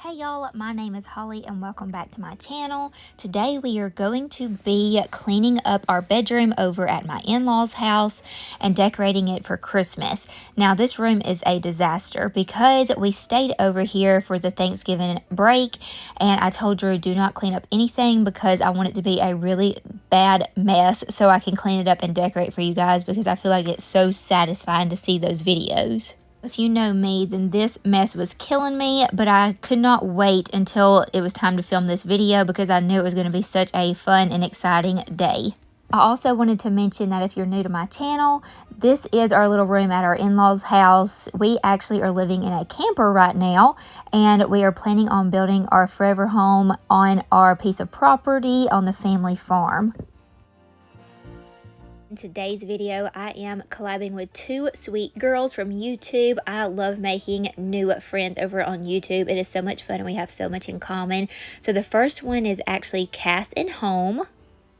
Hey y'all, my name is Holly and welcome back to my channel. Today we are going to be cleaning up our bedroom over at my in-laws house and decorating it for Christmas. Now this room is a disaster because we stayed over here for the Thanksgiving break and I told Drew do not clean up anything because I want it to be a really bad mess so I can clean it up and decorate for you guys because I feel like it's so satisfying to see those videos. If you know me, then this mess was killing me, but I could not wait until it was time to film this video because I knew it was going to be such a fun and exciting day. I also wanted to mention that if you're new to my channel, this is our little room at our in-laws house. We actually are living in a camper right now, and we are planning on building our forever home on our piece of property on the family farm. In today's video, I am collabing with two sweet girls from YouTube. I love making new friends over on YouTube. It is so much fun and we have so much in common. So the first one is actually Cass and Home.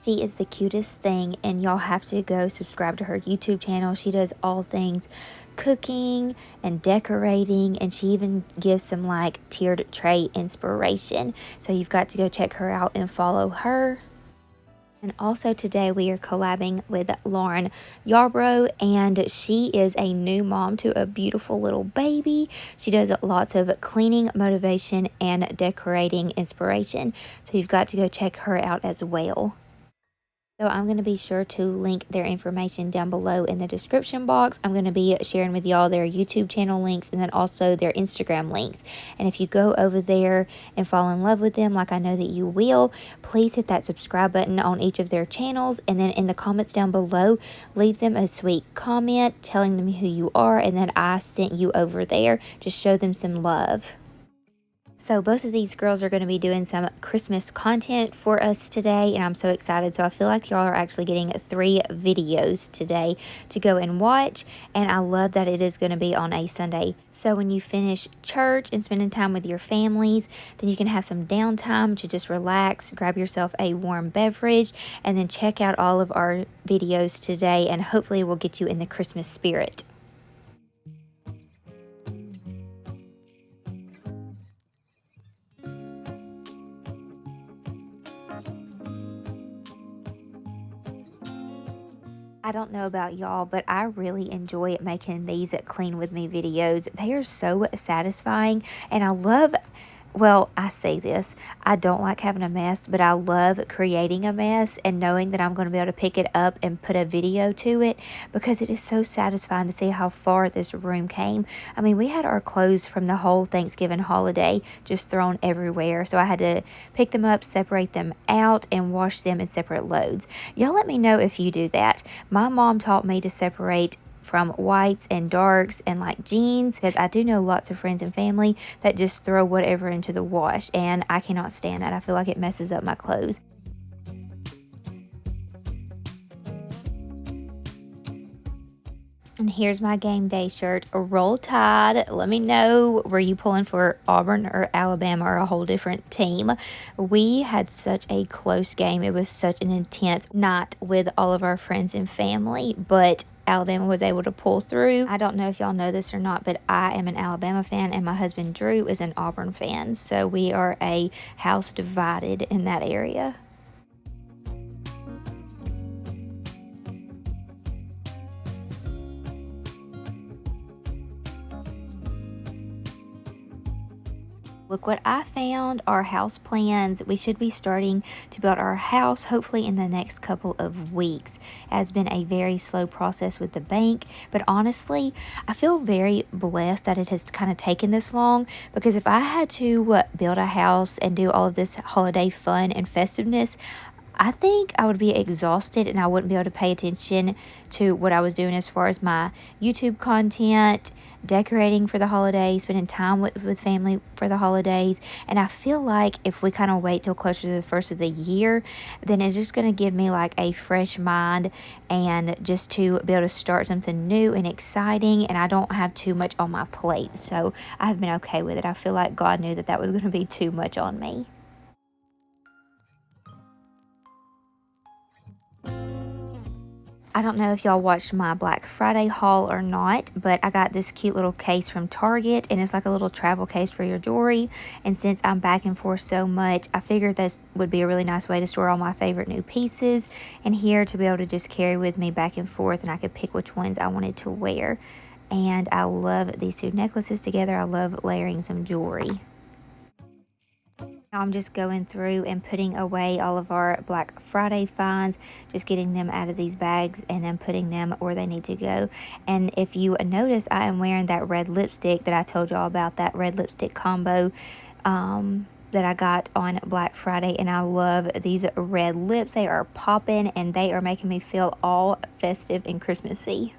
She is the cutest thing and y'all have to go subscribe to her YouTube channel. She does all things cooking and decorating, and she even gives some like tiered tray inspiration. So you've got to go check her out and follow her. And also today we are collabing with Lauren YARBROUGH, and she is a new mom to a beautiful little baby. She does lots of cleaning, motivation, and decorating inspiration. So you've got to go check her out as well. So I'm going to be sure to link their information down below in the description box. I'm going to be sharing with y'all their YouTube channel links and then also their Instagram links. And if you go over there and fall in love with them, like I know that you will, please hit that subscribe button on each of their channels. And then in the comments down below, leave them a sweet comment telling them who you are and that I sent you over there. Just show them some love. So both of these girls are going to be doing some Christmas content for us today, and I'm so excited. So I feel like y'all are actually getting 3 videos today to go and watch, and I love that it is going to be on a Sunday. So when you finish church and spending time with your families, then you can have some downtime to just relax, grab yourself a warm beverage, and then check out all of our videos today, and hopefully it will get you in the Christmas spirit. I don't know about y'all, but I really enjoy making these clean with me videos. They are so satisfying, and I love, well, I say this, I don't like having a mess, but I love creating a mess and knowing that I'm going to be able to pick it up and put a video to it because it is so satisfying to see how far this room came. I mean, we had our clothes from the whole Thanksgiving holiday just thrown everywhere, so I had to pick them up, separate them out, and wash them in separate loads. Y'all let me know if you do that. My mom taught me to separate from whites and darks and like jeans, because I do know lots of friends and family that just throw whatever into the wash, and I cannot stand that. I feel like it messes up my clothes. And here's my game day shirt, Roll Tide. Let me know, were you pulling for Auburn or Alabama or a whole different team? We had such a close game. It was such an intense night with all of our friends and family, but Alabama was able to pull through. I don't know if y'all know this or not, but I am an Alabama fan and my husband Drew is an Auburn fan. So we are a house divided in that area. Look what I found, our house plans. We should be starting to build our house hopefully in the next couple of weeks. It has been a very slow process with the bank, but honestly, I feel very blessed that it has kind of taken this long, because if I had to build a house and do all of this holiday fun and festiveness, I think I would be exhausted and I wouldn't be able to pay attention to what I was doing as far as my YouTube content, decorating for the holidays, spending time with family for the holidays. And I feel like if we kind of wait till closer to the first of the year, then it's just going to give me like a fresh mind and just to be able to start something new and exciting, and I don't have too much on my plate. So I've been okay with it. I feel like God knew that that was going to be too much on me. I don't know if y'all watched my Black Friday haul or not, but I got this cute little case from Target, and it's like a little travel case for your jewelry. And since I'm back and forth so much, I figured this would be a really nice way to store all my favorite new pieces, and here to be able to just carry with me back and forth, and I could pick which ones I wanted to wear. And I love these two necklaces together. I love layering some jewelry. Now I'm just going through and putting away all of our Black Friday finds, just getting them out of these bags and then putting them where they need to go. And if you notice, I am wearing that red lipstick that I told y'all about, that red lipstick combo that I got on Black Friday, and I love these red lips. They are popping and they are making me feel all festive and Christmassy.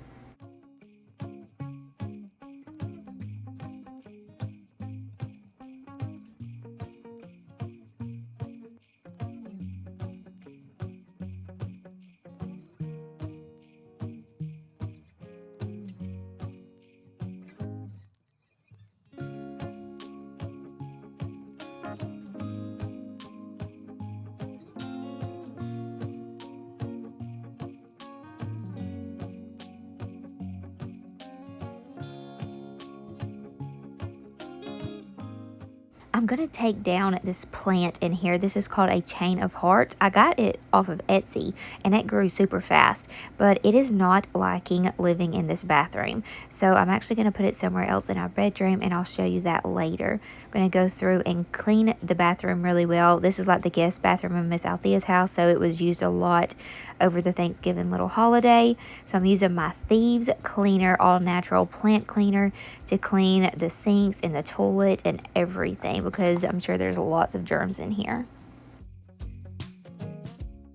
I'm going to take down this plant in here. This is called a chain of hearts. I got it off of Etsy and it grew super fast, but it is not liking living in this bathroom. So I'm actually going to put it somewhere else in our bedroom, and I'll show you that later. I'm going to go through and clean the bathroom really well. This is like the guest bathroom in Miss Althea's house, so it was used a lot over the Thanksgiving little holiday. So I'm using my Thieves Cleaner, all natural plant cleaner, to clean the sinks and the toilet and everything, because I'm sure there's lots of germs in here.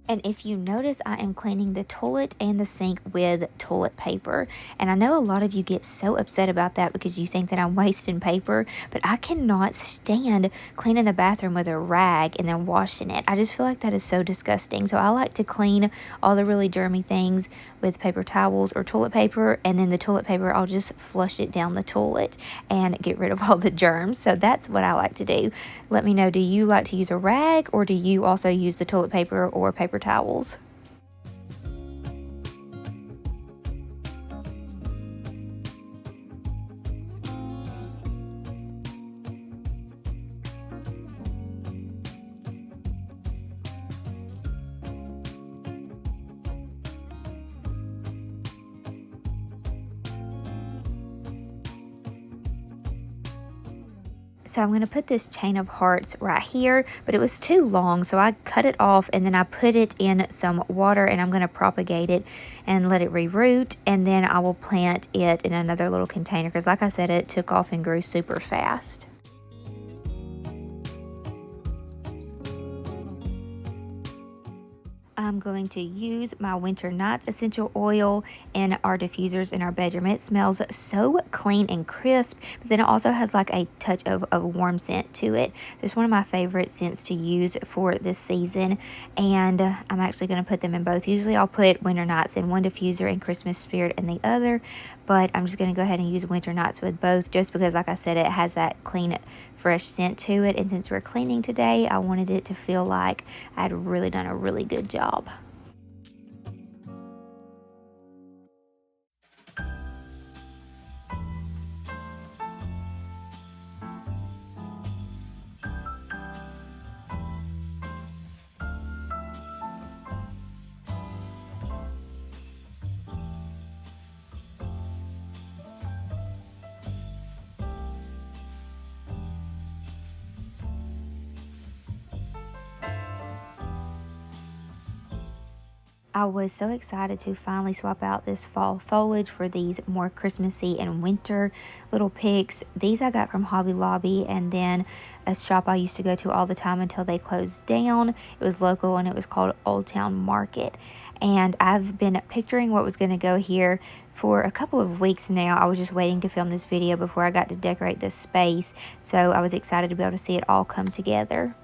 And if you notice, I am cleaning the toilet and the sink with toilet paper. And I know a lot of you get so upset about that because you think that I'm wasting paper, but I cannot stand cleaning the bathroom with a rag and then washing it. I just feel like that is so disgusting. So I like to clean all the really germy things with paper towels or toilet paper, and then the toilet paper, I'll just flush it down the toilet and get rid of all the germs. So that's what I like to do. Let me know, do you like to use a rag, or do you also use the toilet paper or paper towels? So I'm going to put this chain of hearts right here, but it was too long, so I cut it off and then I put it in some water, and I'm going to propagate it and let it reroot, and then I will plant it in another little container because, like I said, it took off and grew super fast. I'm going to use my Winter Nights essential oil in our diffusers in our bedroom. It smells so clean and crisp, but then it also has like a touch of a warm scent to it. So it's one of my favorite scents to use for this season, and I'm actually going to put them in both. Usually I'll put Winter Nights in one diffuser and Christmas Spirit in the other, but I'm just going to go ahead and use Winter Nights with both just because, like I said, it has that clean, fresh scent to it, and since we're cleaning today, I wanted it to feel like I'd really done a really good job. I was so excited to finally swap out this fall foliage for these more Christmassy and winter little picks. These I got from Hobby Lobby, and then a shop I used to go to all the time until they closed down. It was local and it was called Old Town Market. And I've been picturing what was going to go here for a couple of weeks now. I was just waiting to film this video before I got to decorate this space. So I was excited to be able to see it all come together.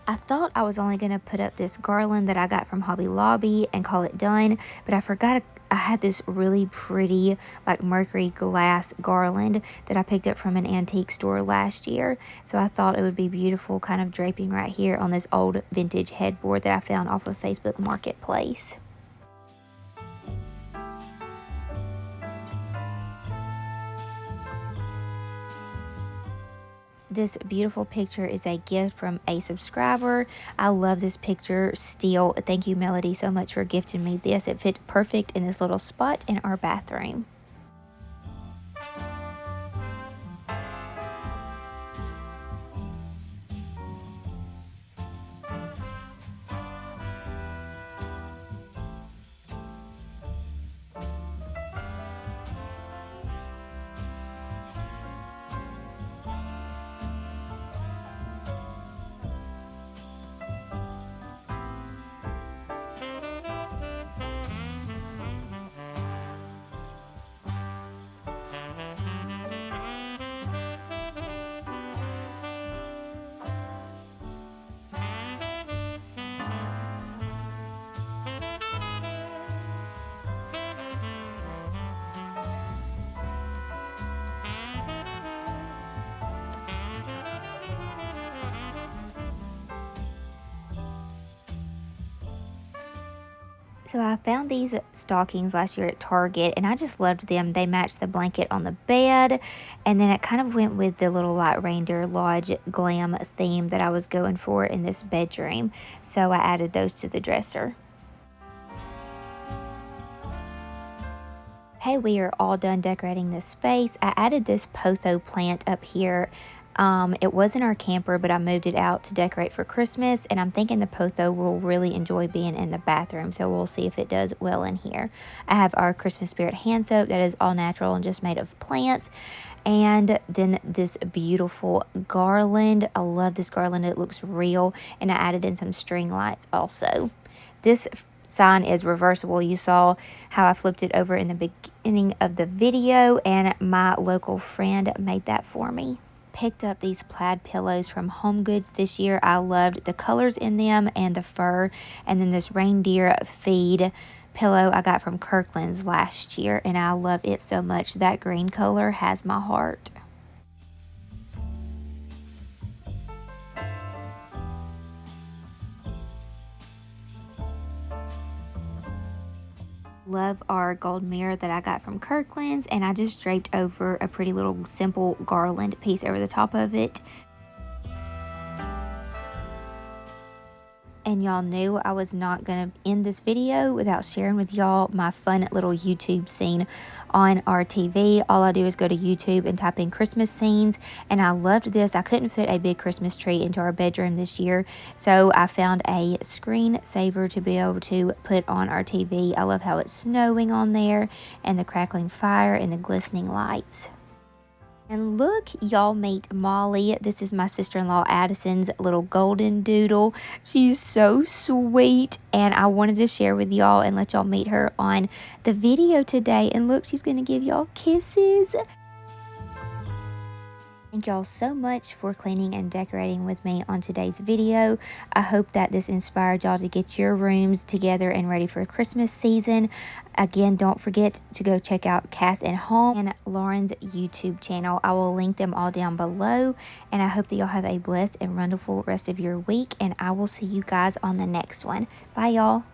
I thought I was only going to put up this garland that I got from Hobby Lobby and call it done, but I forgot I had this really pretty like mercury glass garland that I picked up from an antique store last year. So I thought it would be beautiful kind of draping right here on this old vintage headboard that I found off of Facebook Marketplace. This beautiful picture is a gift from a subscriber. I love this picture still. Thank you, Melody, so much for gifting me this. It fit perfect in this little spot in our bathroom. So I found these stockings last year at Target, and I just loved them. They matched the blanket on the bed, and then it kind of went with the little light reindeer lodge glam theme that I was going for in this bedroom. So I added those to the dresser. Hey, we are all done decorating this space. I added this potho plant up here. It was in our camper, but I moved it out to decorate for Christmas, and I'm thinking the potho will really enjoy being in the bathroom, so we'll see if it does well in here. I have our Christmas Spirit hand soap that is all natural and just made of plants, and then this beautiful garland. I love this garland. It looks real, and I added in some string lights also. This sign is reversible. You saw how I flipped it over in the beginning of the video, and my local friend made that for me. Picked up these plaid pillows from Home Goods this year. I loved the colors in them and the fur. And then this reindeer feed pillow I got from Kirkland's last year, and I love it so much. That green color has my heart. Love our gold mirror that I got from Kirkland's, and I just draped over a pretty little simple garland piece over the top of it. And y'all knew I was not going to end this video without sharing with y'all my fun little YouTube scene on our TV. All I do is go to YouTube and type in Christmas scenes, and I loved this. I couldn't fit a big Christmas tree into our bedroom this year, so I found a screensaver to be able to put on our TV. I love how it's snowing on there, and the crackling fire and the glistening lights. And look, y'all, meet Molly. This is my sister-in-law Addison's little golden doodle. She's so sweet, and I wanted to share with y'all and let y'all meet her on the video today. And look, she's going to give y'all kisses. Thank y'all so much for cleaning and decorating with me on today's video. I hope that this inspired y'all to get your rooms together and ready for Christmas season. Again, don't forget to go check out Cass and Home and Lauren's YouTube channel. I will link them all down below. And I hope that y'all have a blessed and wonderful rest of your week. And I will see you guys on the next one. Bye, y'all.